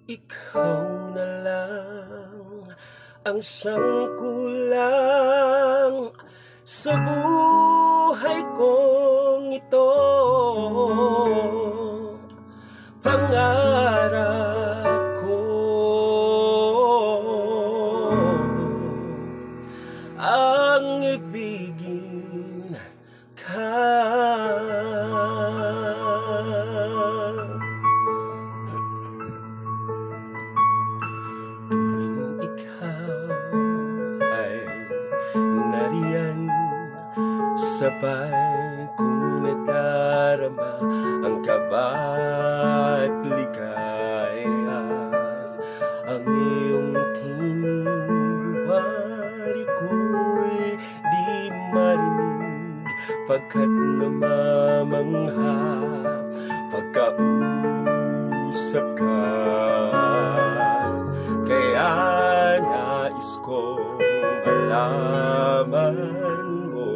Ikaw na lang ang siyang kulang sa buhay kong ito. Pangarap ko ang ibigin ka. Tuwing ikaw ay nariyan, sabay kong nadarama ang kaba't ligaya. Ang iyong tinuwari ko'y di marinig, pagkat namamangha pagkausap ka. Kaya nais kong malaman mo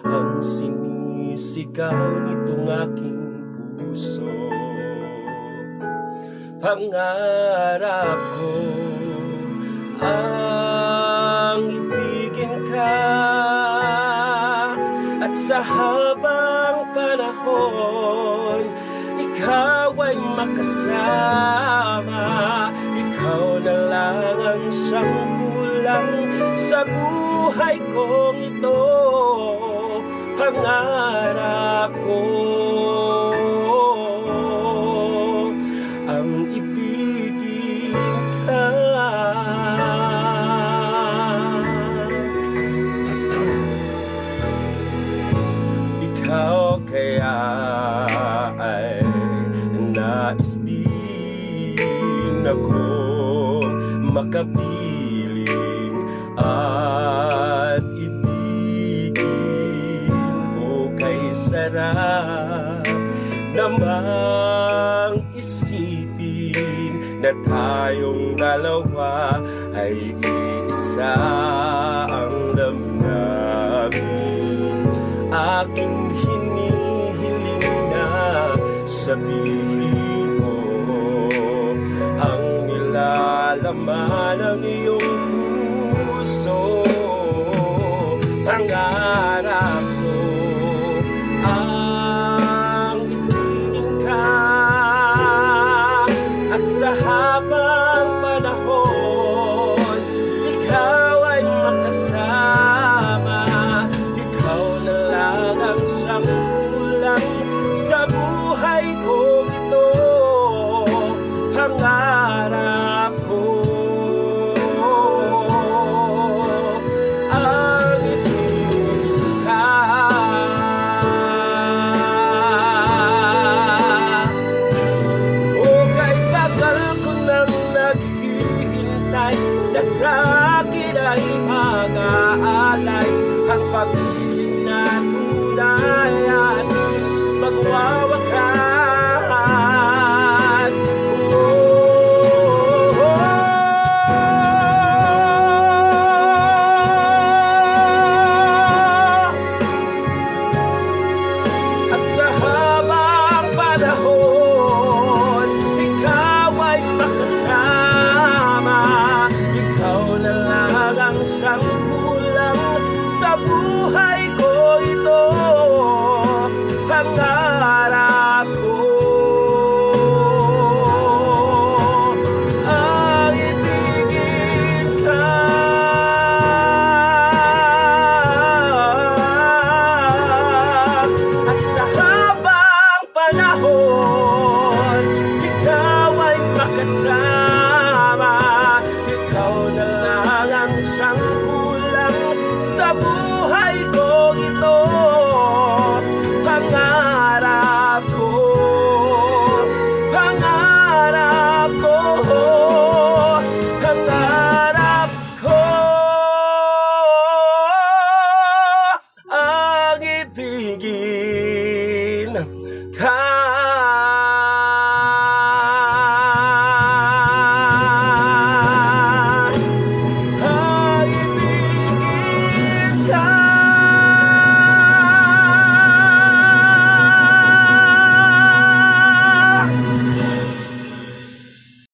ang sinisigaw nitong aking puso. Pangarap ko ang ibigin ka, at sa habang panahon ikaw ay makasama. Ikaw na lang ang siyang kulang sa buhay kong ito. Pangarap ko ang ibigin ka. Ikaw kaya ay nais din akong makapiling at ibigin. O kay sarap namang isipin na tayong dalawa ay iisa ang damdamin. Aking hinihiling na sabihin mo ang nilalaman ng iyong puso. Pangarap ko ang ibigin ka, at sa habang panahon ikaw ay makasama. Ikaw na lang ang siyang kulang sa buhay kong ito. Pangarap ko ang ibigin ka. O kay tagal ko nang naghihintay na sa akin ay mag-aalay ang pag-ibig na tunay at magwawakas. At sa habang panahon ikaw ay makasama. Ikaw na lang ang siyang kulang sa buhay ko ito. Pangarap ko ang ibigin ka. At sa habang panahon ikaw ay makasama.